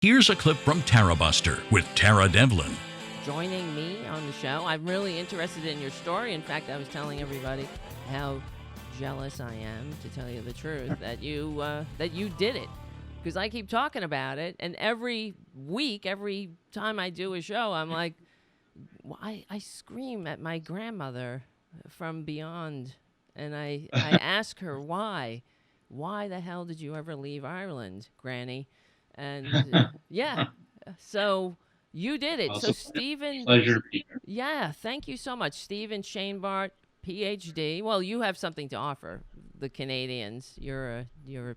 Here's a clip from Tarabuster with Tara Devlin. Joining me on the show. I'm really interested in your story. In fact, I was telling everybody how jealous I am, to tell you the truth, that you did it. Because I keep talking about it, and every week, every time I do a show, I'm like, I scream at my grandmother from beyond, and I ask her why. Why the hell did you ever leave Ireland, Granny? And yeah, so you did it. So Stephen, pleasure to be here. yeah, thank you so much, Stephen Shainbart, Ph.D. Well, you have something to offer the Canadians. You're a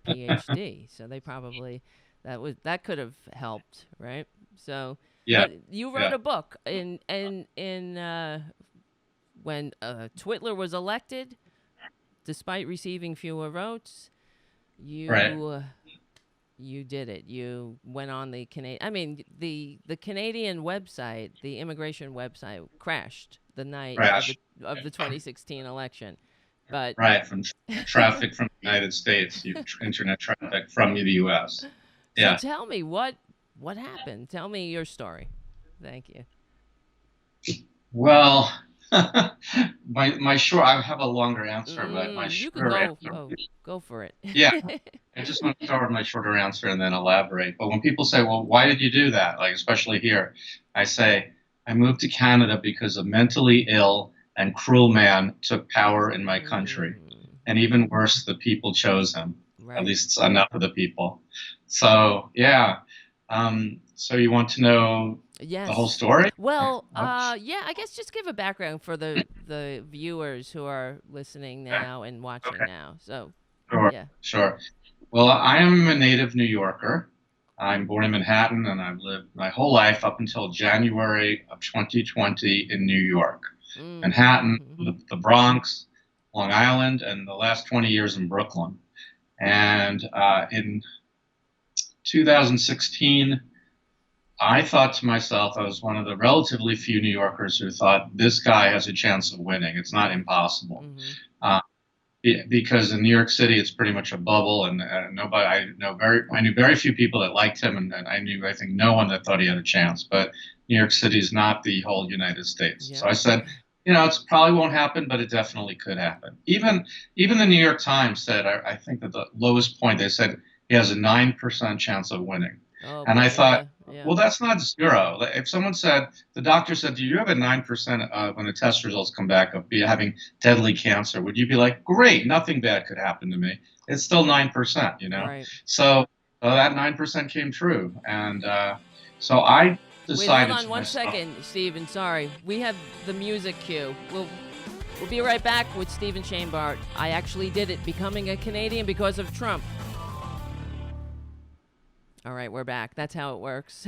Ph.D. So they probably that could have helped, right? So Yeah, but you wrote a book in when Twitler was elected, despite receiving fewer votes. You did it. You went on the the Canadian website, the immigration website, crashed the night of the 2016 election. But from traffic from the United States, internet traffic from the U.S. So tell me what happened. Tell me your story. Thank you. Well, my short. I have a longer answer, but my shorter answer. Go for it. Yeah, I just want to start with my shorter answer and then elaborate. But when people say, "Well, why did you do that?" Like especially here, I say I moved to Canada because a mentally ill and cruel man took power in my country, and even worse, the people chose him. Right. At least enough of the people. So yeah. So you want to know the whole story? Well, yeah, I guess just give a background for the viewers who are listening now and watching now. So, Sure. Well, I am a native New Yorker. I'm born in Manhattan, and I've lived my whole life up until January of 2020 in New York. Manhattan, the Bronx, Long Island, and the last 20 years in Brooklyn. And in 2016, I thought to myself, I was one of the relatively few New Yorkers who thought this guy has a chance of winning. It's not impossible. Because in New York City, it's pretty much a bubble, and I knew very few people that liked him, and I think no one that thought he had a chance. But New York City is not the whole United States. Yeah. So I said, it probably won't happen, but it definitely could happen. Even the New York Times said, I think that the lowest point, they said he has a 9% chance of winning. Oh, and I thought, well, that's not zero. If someone said, the doctor said, do you have a 9% when the test results come back of having deadly cancer? Would you be like, great, nothing bad could happen to me? It's still 9%, Right. So that 9% came true. And so I decided. Wait, hold on one second, Stephen. Sorry. We have the music cue. We'll be right back with Stephen Shainbart. I actually did it, becoming a Canadian because of Trump. All right, we're back. That's how it works.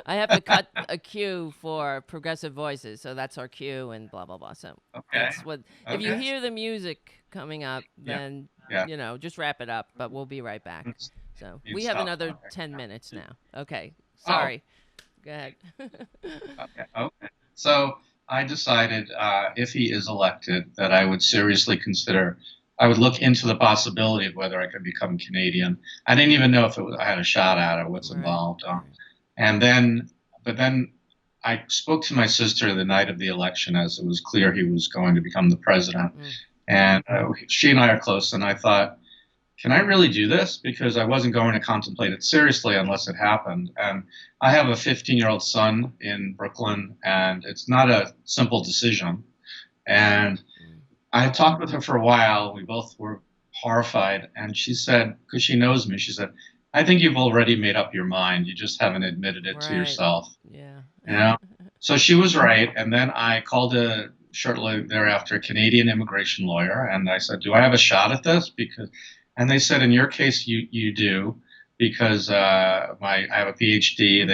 I have to cut a cue for progressive voices, so that's our cue and blah, blah, blah. So that's what. If you hear the music coming up, then, just wrap it up, but we'll be right back. So we have another 10 minutes now. Okay, sorry. Go ahead. Okay. So I decided if he is elected that I would seriously consider I would look into the possibility of whether I could become Canadian. I didn't even know if I had a shot at it, what's involved. But then I spoke to my sister the night of the election as it was clear he was going to become the president. And she and I are close, and I thought, can I really do this? Because I wasn't going to contemplate it seriously unless it happened. And I have a 15-year-old son in Brooklyn, and it's not a simple decision. And I had talked with her for a while. We both were horrified. And she said, because she knows me, she said, I think you've already made up your mind. You just haven't admitted it to yourself. Yeah. So she was right. And then I called shortly thereafter a Canadian immigration lawyer. And I said, do I have a shot at this? And they said, in your case, you do, because I have a PhD. And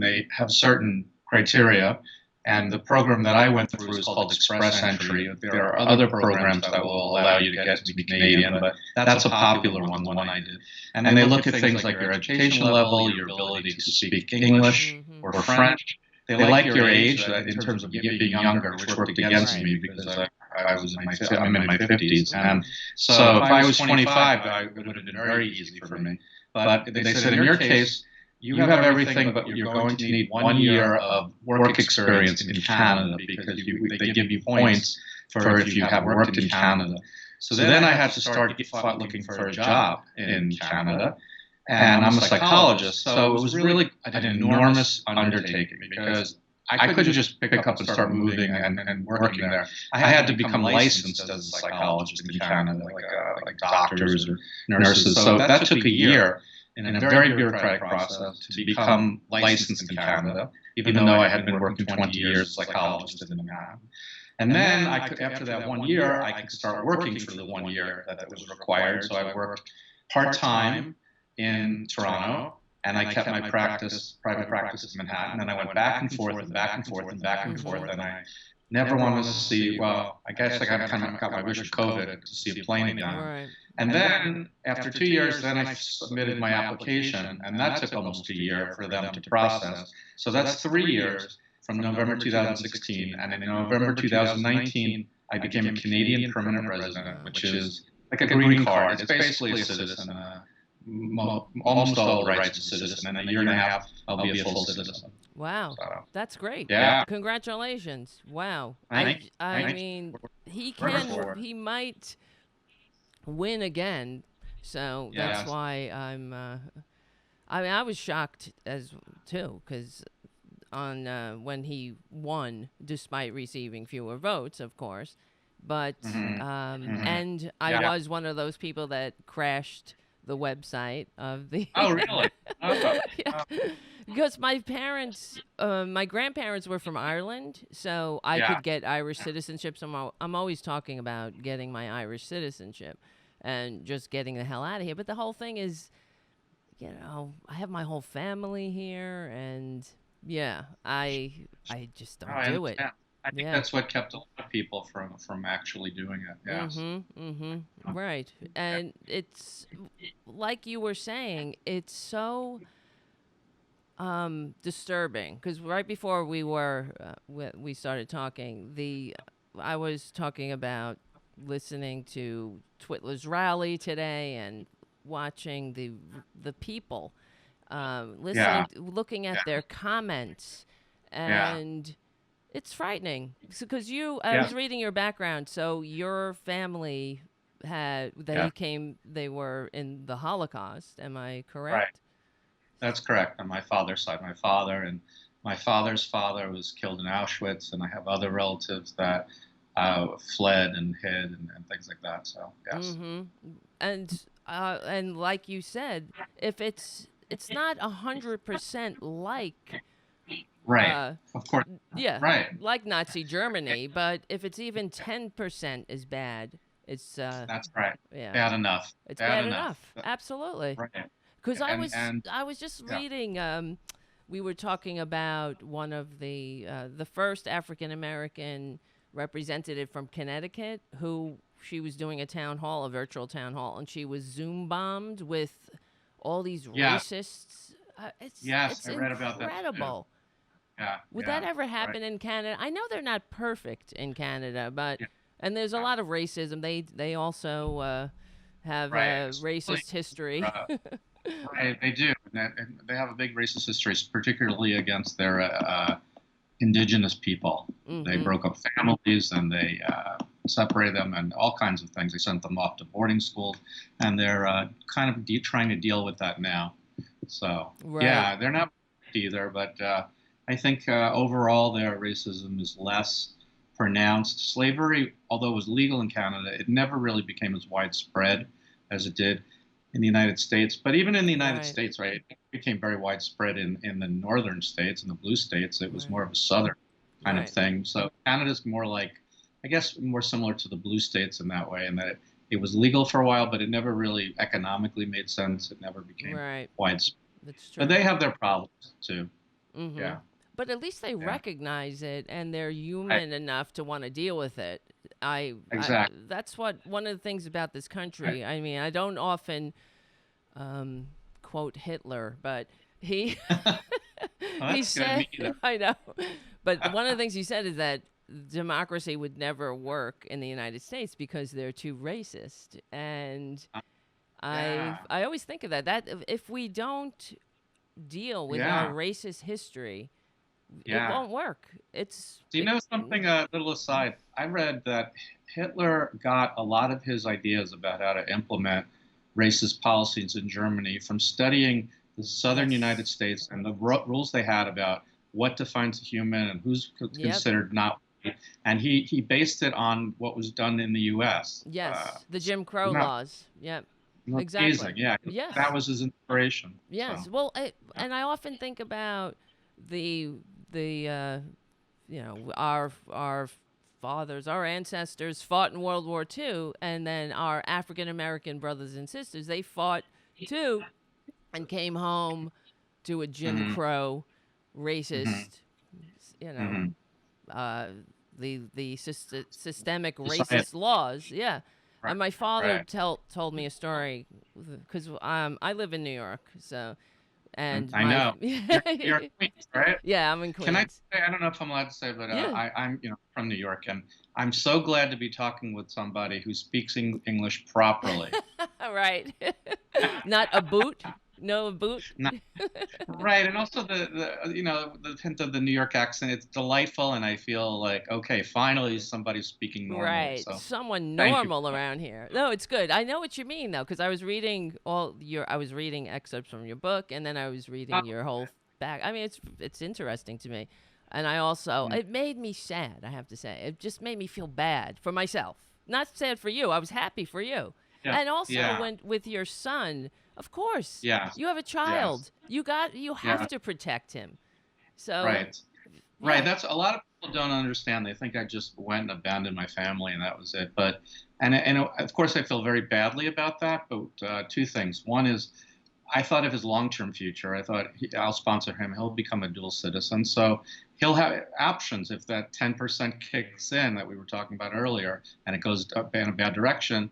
they have certain criteria. And the program that I went through is called Express Entry. There are other programs that will allow you to get to be Canadian, but that's a popular one, the one I did. And they look at things like your education level, your ability to speak English or French. They like your age in terms of being younger, which worked against me because I'm in my 50s. And so if I was 25, it would have been very easy for me. But they said, in your case, you have everything, but you're going to need 1 year of work experience in Canada because they give you points for if you have worked in Canada. So then I had to start looking for a job in Canada, and I'm a psychologist, so it was really an enormous undertaking because I couldn't just pick up and start moving and working there. I had to become licensed as a psychologist in Canada, like doctors or nurses. So that took a year in a very bureaucratic process to become licensed in Canada, even though I had been working 20 years as a psychologist in Manhattan. And then after that 1 year, I could start working for the 1 year that was required. So I worked part-time in Toronto, and I kept my private practice in Manhattan, and I went back and forth and back and forth and back and forth, and I never wanted to see, well, I guess I kind of got my wish of COVID to see a plane again. Right. And then after 2 years, then I submitted my application, and that took almost a year for them to process. So that's 3 years from November 2016, and in November 2019, I became a Canadian permanent resident, which is like a green card. It's basically a citizen. Almost all the rights of a citizen, and in a year and a half, I'll be a full citizen. Wow, So, that's great. yeah. Congratulations. Wow. Thanks. I mean, he might win again. So that's why I was shocked as too, because when he won, despite receiving fewer votes, of course, but and I was one of those people that crashed the website of the. Oh, really? Yeah. Because my grandparents were from Ireland, so I could get Irish citizenship. So I'm always talking about getting my Irish citizenship and just getting the hell out of here. But the whole thing is, I have my whole family here, and I just don't do it. I think that's what kept a lot of people from actually doing it. Yes. Right. And it's like you were saying, it's so disturbing, because right before we started talking, I was talking about listening to Twitler's rally today and watching the people looking at their comments, and it's frightening. Because I was reading your background, so your family they were in the Holocaust. Am I correct? Right. That's correct. On my father's side, my father and my father's father was killed in Auschwitz, and I have other relatives that fled and hid and things like that. So yes. And like you said, if it's not 100% like. Right. Of course. Yeah. Right. Like Nazi Germany, but if it's even 10% as bad, it's. That's right. Yeah. Bad enough. It's bad enough. Absolutely. Right. Because I was just reading. We were talking about one of the first African American representative from Connecticut, who she was doing a virtual town hall, and she was Zoom bombed with all these racists. It's I read about that. Incredible. Yeah. Would that ever happen in Canada? I know they're not perfect in Canada, but and there's a lot of racism. They also have a racist history. Right, they do. And they have a big racist history, particularly against their indigenous people. They broke up families, and they separated them, and all kinds of things. They sent them off to boarding schools, and they're kind of trying to deal with that now. So they're not either, but I think overall their racism is less pronounced. Slavery, although it was legal in Canada, it never really became as widespread as it did in the United States. But even in the United States, it became very widespread in the northern states, in the blue states. It was more of a southern kind of thing. So Canada's more like, I guess, more similar to the blue states in that way, in that it was legal for a while, but it never really economically made sense. It never became widespread. That's true. But they have their problems too. Yeah. But at least they recognize it, and they're human enough to want to deal with it. That's one of the things about this country. I mean, I don't often quote Hitler, but he he said, I know, but one of the things he said is that democracy would never work in the United States because they're too racist. And I always think of that if we don't deal with our Yeah. racist history, it Yeah. won't work. It's Do you know something, a little aside? I read that Hitler got a lot of his ideas about how to implement racist policies in Germany from studying the southern United yes, States and the rules they had about what defines a human and who's yep, considered not white. And he based it on what was done in the U.S. yes, the Jim Crow Isn't that laws. Yep, amazing? exactly. Yeah, that Yes, was his inspiration. yes. So, Well, yeah. and I often think about the the our fathers, our ancestors fought in World War II, and then our African American brothers and sisters, they fought too and came home to a Jim Hmm. Crow Hmm. racist, you know, Hmm. uh, systemic Society. racist laws. Yeah. Right. And my father Right. told me a story because I live in New York, so and I my know. You're in Queens, right? yeah, I'm in Can I Queens. say, I don't know if I'm allowed to say, but Yeah. I'm from New York, and I'm so glad to be talking with somebody who speaks English properly. Right. Not a boot. No a boot. Not, right, and also the hint of the New York accent. It's delightful, and I feel like okay, finally somebody's speaking normally. Right. So Someone thank you. normal around here. No, it's good. I know what you mean though, because I was reading excerpts from your book, and then I was Oh, reading your whole back. I mean, it's interesting to me, and I also mm, it made me sad. I have to say, it just made me feel bad for myself. Not sad for you. I was happy for you, yeah, and also yeah, when with your son, of course, yes, you have a yes, child. You have yeah, to protect him. So right. Right. yeah. That's a lot of people don't understand. They think I just went and abandoned my family and that was it. But and of course I feel very badly about that. But two things. One is I thought of his long-term future. I thought I'll sponsor him. He'll become a dual citizen, so he'll have options if that 10% kicks in that we were talking about earlier, and it goes in a bad direction.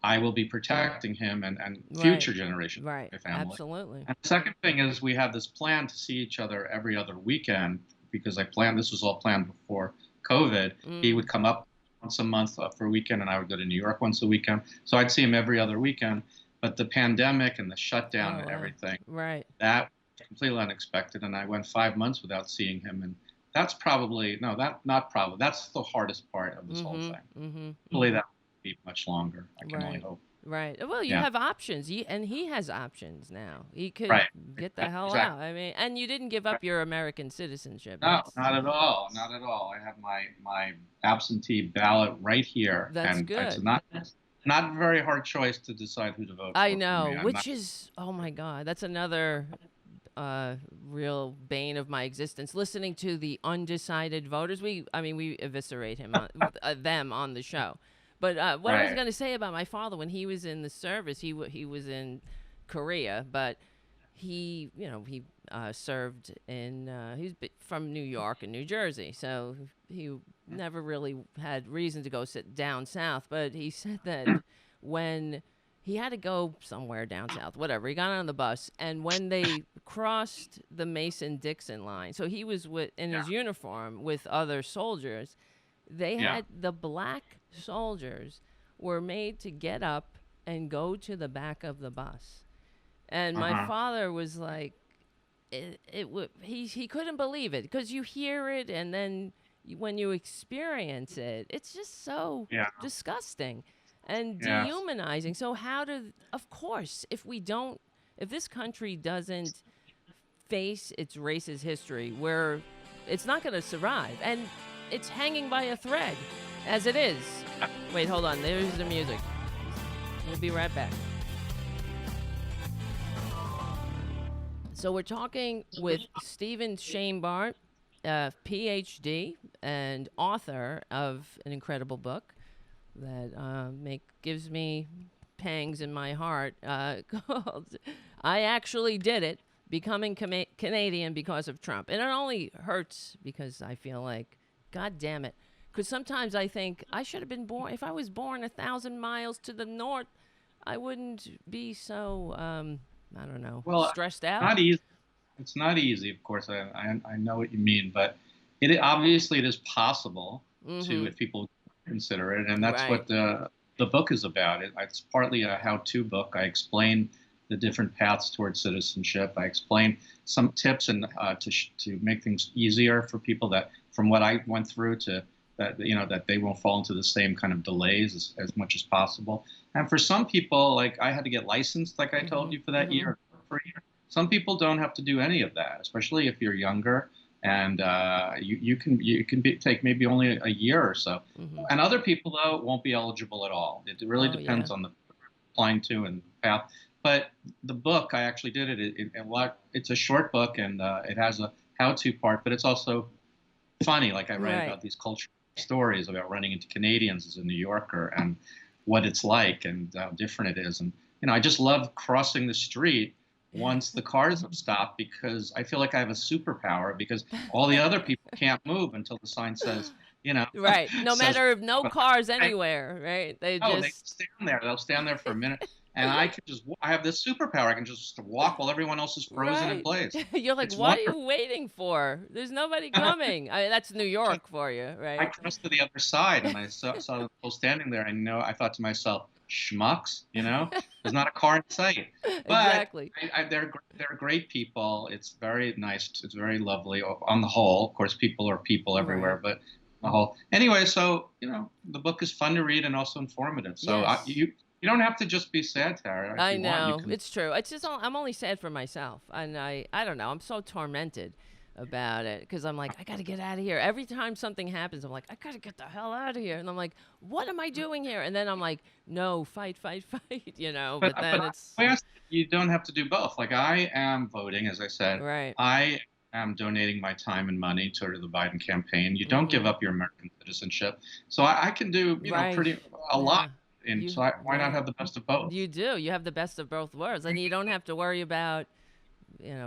I will be protecting him and Right. future generations Right. of my family. Absolutely. And the second thing is we have this plan to see each other every other weekend because I planned this was all planned before COVID. He Mm. would come up once a month for a weekend, and I would go to New York once a weekend. So I'd see him every other weekend. But the pandemic and the shutdown Oh and wow. everything, Right. that was completely unexpected. And I went 5 months without seeing him. And that's probably, no, that not probably, that's the hardest part of this whole Mm-hmm. thing. Mm-hmm. Hopefully that won't be much longer. I can only Right. hope. Right. Well, you Yeah. have options. And he has options now. He could Right. get the hell Exactly. out. I mean, and you didn't give up your American citizenship. No, That's not at all. Not at all. I have my absentee ballot right here, that's and it's good. not a very hard choice to decide who to vote I for know, me. I'm which not. is oh my god, that's another real bane of my existence. Listening to the undecided voters, we eviscerate him on them on the show. But what I was Right. going to say about my father when he was in the service, he was in Korea, but he served in from New York and New Jersey, so he never really had reason to go sit down south. But he said that when he had to go somewhere down south, whatever. He got on the bus, and when they crossed the Mason-Dixon line, so he was in Yeah. his uniform with other soldiers. They Yeah. had the black soldiers were made to get up and go to the back of the bus, and my Uh-huh. father was like, he couldn't believe it because you hear it, and then when you experience it, it's just so Yeah. disgusting and Yeah. dehumanizing. So of course, if this country doesn't face its racist history, where it's not going to survive, and it's hanging by a thread, as it is. Wait, hold on. There's the music. We'll be right back. So we're talking with Stephen Shainbart, Ph.D. and author of an incredible book that gives me pangs in my heart called "I Actually Did It: Becoming Canadian Because of Trump." And it only hurts because I feel like, God damn it. Because sometimes I think I should have been born. If I was born 1,000 miles to the north, I wouldn't be so I don't know, Well, stressed out. not easy. It's not easy, of course. I know what you mean, but obviously it is possible to Mm-hmm. if people consider it, and that's Right. what the book is about. It's partly a how-to book. I explain the different paths towards citizenship. I explain some tips and to make things easier for people that from what I went through to that that they won't fall into the same kind of delays as much as possible. And for some people, like I had to get licensed, like I told you, for that year, for a year. Some people don't have to do any of that, especially if you're younger, and you can take maybe only a year or so. And other people though won't be eligible at all. It really depends on the applying to and path. But the book, I actually did it. It's a short book, and it has a how-to part, but it's also funny. Like I write about these cultural stories about running into Canadians as a New Yorker and what it's like and how different it is. And I just love crossing the street once the cars have stopped because I feel like I have a superpower because all the other people can't move until the sign says, Right. No says, matter if no cars anywhere, right? They they just stand there. They'll stand there for a minute. And I have this superpower. I can just walk while everyone else is frozen in place. You're like, It's what wonderful. are you waiting for? There's nobody coming. That's New York for you, I right? crossed to the other side and I saw them people standing there. And I thought to myself, schmucks, there's not a car in sight. But Exactly. they're great people. It's very nice. It's very lovely on the whole. Of course, people are people everywhere, but on the whole. Anyway, so the book is fun to read and also informative. So Yes. you don't have to just be sad, Tara. If I you want, you know. can. It's true. It's just I'm only sad for myself. And I don't know. I'm so tormented about it because I'm like, I got to get out of here. Every time something happens, I'm like, I got to get the hell out of here. And I'm like, what am I doing here? And then I'm like, no, fight, fight, fight, But then it's You don't have to do both. Like I am voting, as I said. right. I am donating my time and money to the Biden campaign. You don't give up your American citizenship. So I can do, pretty a lot. And so why not have the best of both? You do. You have the best of both worlds. And you don't have to worry about,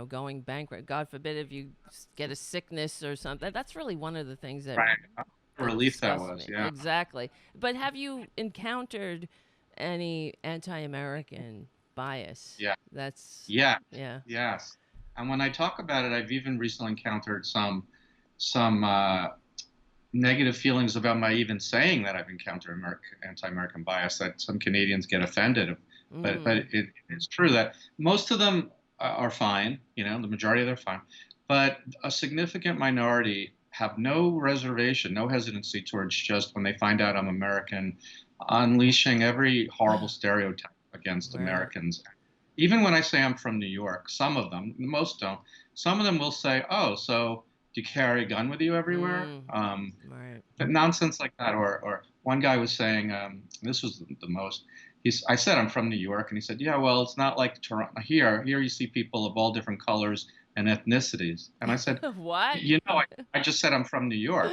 going bankrupt. God forbid if you get a sickness or something. That's really one of the things that relief that disgusts was, me. yeah. Exactly. But have you encountered any anti-American bias? Yeah. Yeah. Yes. And when I talk about it, I've even recently encountered some negative feelings about my even saying that I've encountered anti-American bias, that some Canadians get offended. But it's true that most of them are fine, the majority of them are fine. But a significant minority have no reservation, no hesitancy towards just when they find out I'm American, unleashing every horrible stereotype against Americans. Even when I say I'm from New York, some of them, most don't, some of them will say, oh, so do you carry a gun with you everywhere? But nonsense like that. Or one guy was saying, this was the most, I said I'm from New York, and he said, yeah, well, it's not like Toronto. Here you see people of all different colors and ethnicities. And I said, what? I just said I'm from New York,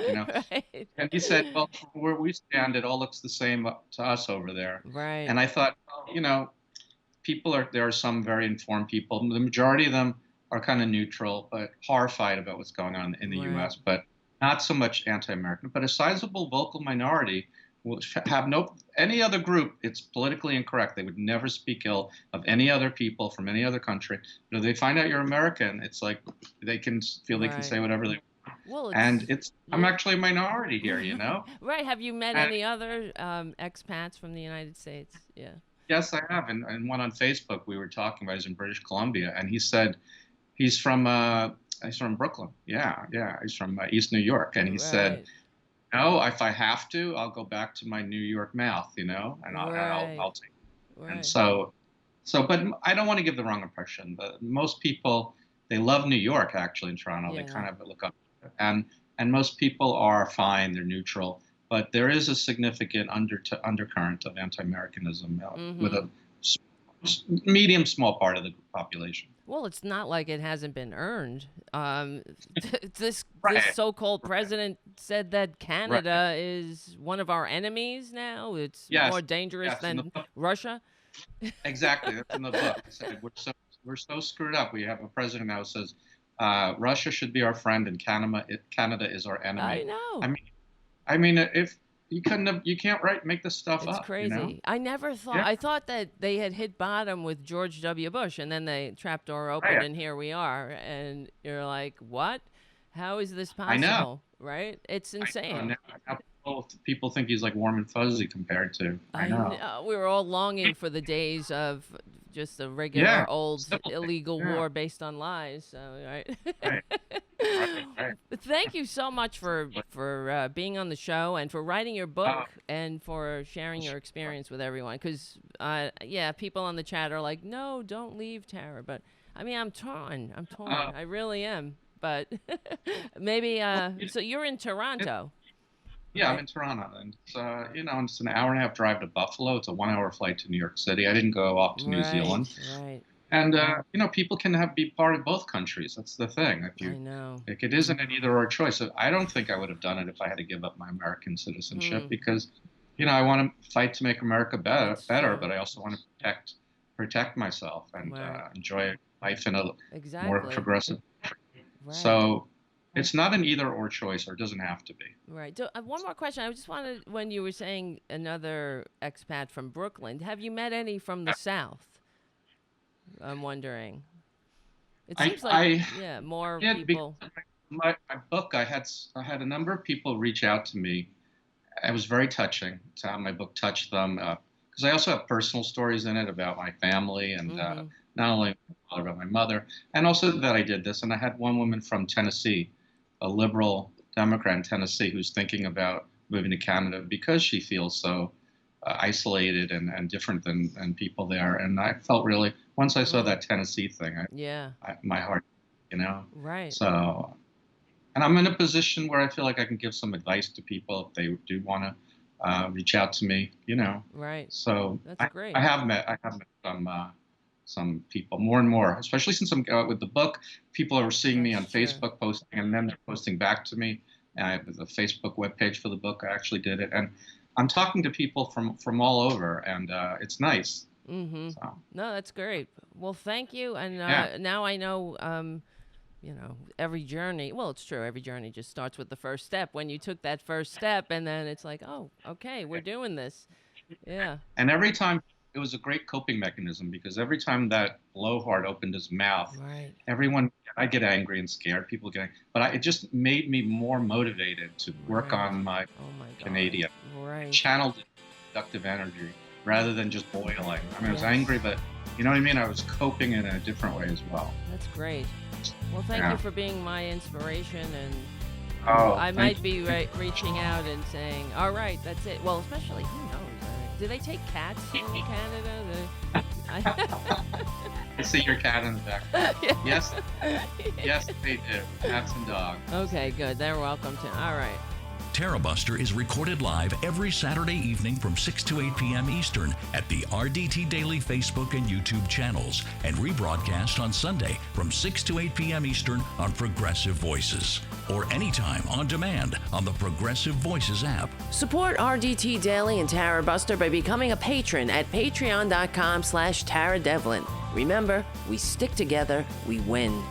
Right. And he said, well, from where we stand, it all looks the same to us over there. Right. And I thought, there are some very informed people. The majority of them are kind of neutral, but horrified about what's going on in the U.S., but not so much anti-American. But a sizable vocal minority will have any other group. It's politically incorrect. They would never speak ill of any other people from any other country. But if they find out you're American, it's like they can feel they can say whatever they want. Well, I'm actually a minority here, Right. Have you met any other expats from the United States? Yeah. Yes, I have. And one on Facebook we were talking about is in British Columbia, and he said he's from Brooklyn. Yeah. He's from East New York, and he said, "No, if I have to, I'll go back to my New York mouth, and I'll take it." And so, but I don't want to give the wrong impression. But most people, they love New York actually in Toronto. They kind of look up to it. And most people are fine. They're neutral. But there is a significant undercurrent of anti-Americanism with a small part of the population. Well, it's not like it hasn't been earned. This so-called president said that Canada is one of our enemies now. It's more dangerous than Russia. Exactly. That's in the book. It said, we're so screwed up. We have a president now who says Russia should be our friend and Canada is our enemy. I know. I mean, if you can't make this stuff up. It's crazy. I never thought. I thought that they had hit bottom with George W. Bush, and then the trapdoor opened, and here we are. And you're like, what? How is this possible? I know. Right? It's insane. people think he's like warm and fuzzy compared to. I I know. know. We were all longing for the days of just a Yeah. regular old Simple thing. illegal Yeah. war based on lies. So, right. Right. Right. Right. Thank you so much for being on the show and for writing your book Uh, and for sharing your experience with everyone. Because, yeah, people on the chat are like, no, don't leave, Tara. But I mean, I'm torn. I'm torn. uh, I really am. But maybe, well, so you're in Toronto, yeah, I'm right? in Toronto, and it's an hour and a half drive to Buffalo. It's a 1 hour flight to New York City. I didn't go off to New Right, Zealand, right. and people can be part of both countries. That's the thing. If I you know. like, it isn't an either or choice. I don't think I would have done it if I had to give up my American citizenship Hmm, because, I want to fight to make America better, that's better, true. but I also want to protect myself and Right. enjoy life in a more Exactly. progressive. Right. So it's not an either or choice, or it doesn't have to be. Right. So, one more question. I just wanted, when you were saying another expat from Brooklyn, have you met any from the South? I'm wondering. It I seems like, I yeah, more did because people. my book. I had a number of people reach out to me. It was very touching to have my book touch them because I also have personal stories in it about my family and Mm-hmm. not only about my mother, and also that I did this. And I had one woman from Tennessee, a liberal Democrat in Tennessee, who's thinking about moving to Canada because she feels so isolated and different than people there. And I felt really, once I saw Mm, that Tennessee thing, yeah. my heart, you know. Right. So, and I'm in a position where I feel like I can give some advice to people if they do want to reach out to me, Right. So That's I great. have met some people more and more, especially since I'm with the book. People are seeing me on That's true. Facebook posting, and then they're posting back to me. And I have the Facebook webpage for the book. I actually did it, and I'm talking to people from all over, and it's nice. Mm-hmm. So No, that's great. Well, thank you. And yeah, now I know, every journey, well, it's true. Every journey just starts with the first step. When you took that first step, and then it's like, oh, okay, we're doing this. Yeah. and every time it was a great coping mechanism because every time that blowhard opened his mouth, Right. everyone I get angry and scared. People get, but it just made me more motivated to work Right. on my Oh my God. Canadian, Right. channeled productive energy rather than just boiling. I mean, I was angry, Yes. but you know what I mean? I was coping in a different way as well. That's great. Well, thank you Yeah. for being my inspiration, and Oh, I thank might be reaching out and saying, "All right, that's it." Well, especially who knows? Do they take cats in Canada? I see your cat in the back. Yeah. Yes, yes, they do. Cats and dogs. Okay, good. They're welcome to. All right. Tarabuster is recorded live every Saturday evening from 6 to 8 p.m. Eastern at the RDT Daily Facebook and YouTube channels and rebroadcast on Sunday from 6 to 8 p.m. Eastern on Progressive Voices or anytime on demand on the Progressive Voices app. Support RDT Daily and Tarabuster by becoming a patron at patreon.com/Tara Devlin. Remember, we stick together, we win.